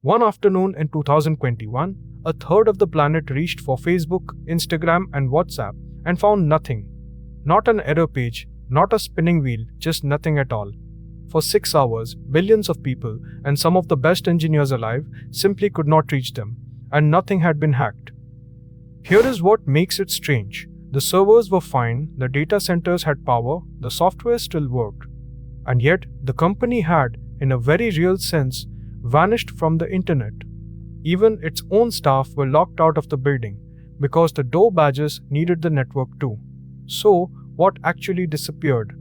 One afternoon in 2021, a third of the planet reached for Facebook, Instagram, and WhatsApp and found nothing. Not an error page, not a spinning wheel, just nothing at all. For 6 hours, billions of people, and some of the best engineers alive, simply could not reach them, and nothing had been hacked. Here is what makes it strange. The servers were fine, the data centers had power, the software still worked. And yet, the company had, in a very real sense, vanished from the internet. Even its own staff were locked out of the building, because the door badges needed the network too. So, what actually disappeared?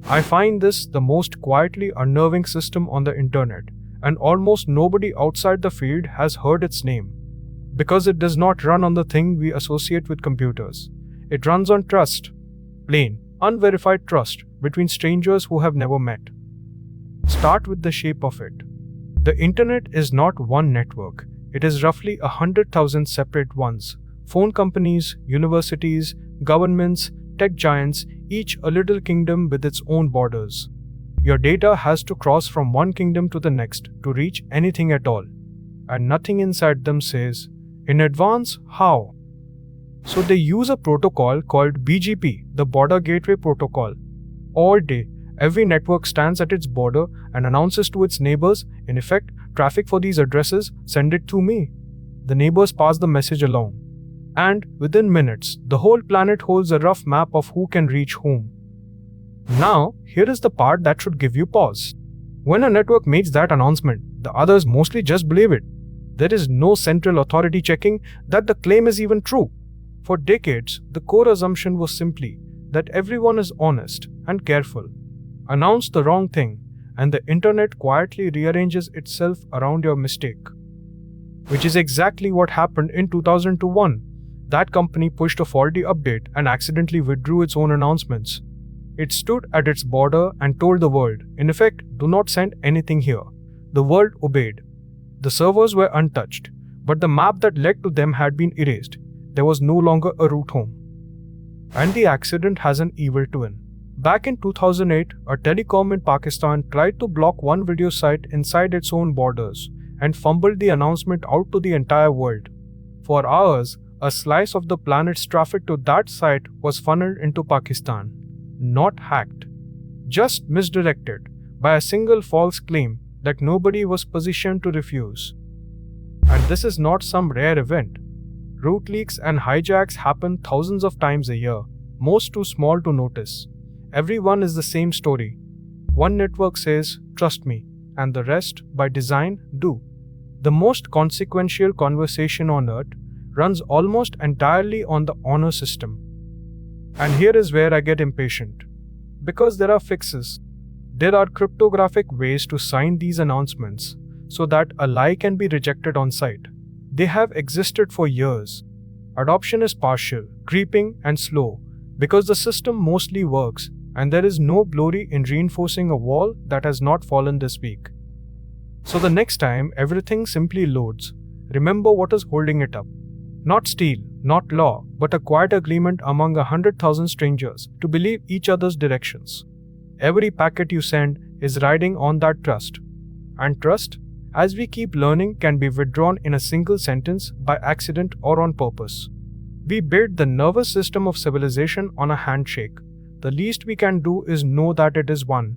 I find this the most quietly unnerving system on the internet, and almost nobody outside the field has heard its name. Because it does not run on the thing we associate with computers. It runs on trust. Plain, unverified trust between strangers who have never met. Start with the shape of it. The internet is not one network. It is roughly 100,000 separate ones. Phone companies, universities, governments, tech giants, each a little kingdom with its own borders. Your data has to cross from one kingdom to the next to reach anything at all. And nothing inside them says, in advance, how? So they use a protocol called BGP, the Border Gateway Protocol. All day, every network stands at its border and announces to its neighbors, in effect, traffic for these addresses, send it to me. The neighbors pass the message along. And within minutes, the whole planet holds a rough map of who can reach whom. Now, here is the part that should give you pause. When a network makes that announcement, the others mostly just believe it. There is no central authority checking that the claim is even true. For decades, the core assumption was simply that everyone is honest and careful. Announce the wrong thing, and the internet quietly rearranges itself around your mistake. Which is exactly what happened in 2001. That company pushed a faulty update and accidentally withdrew its own announcements. It stood at its border and told the world, in effect, do not send anything here. The world obeyed. The servers were untouched, but the map that led to them had been erased. There was no longer a route home. And the accident has an evil twin. Back in 2008, a telecom in Pakistan tried to block one video site inside its own borders and fumbled the announcement out to the entire world. For hours, a slice of the planet's traffic to that site was funneled into Pakistan. Not hacked. Just misdirected by a single false claim that nobody was positioned to refuse. And this is not some rare event. Route leaks and hijacks happen thousands of times a year, most too small to notice. Everyone is the same story. One network says, trust me, and the rest, by design, do. The most consequential conversation on earth runs almost entirely on the honor system. And here is where I get impatient. Because there are fixes. There are cryptographic ways to sign these announcements so that a lie can be rejected on site. They have existed for years. Adoption is partial, creeping, and slow because the system mostly works and there is no glory in reinforcing a wall that has not fallen this week. So the next time everything simply loads, remember what is holding it up. Not steel, not law, but a quiet agreement among 100,000 strangers to believe each other's directions. Every packet you send is riding on that trust. And trust, as we keep learning, can be withdrawn in a single sentence by accident or on purpose. We build the nervous system of civilization on a handshake. The least we can do is know that it is one.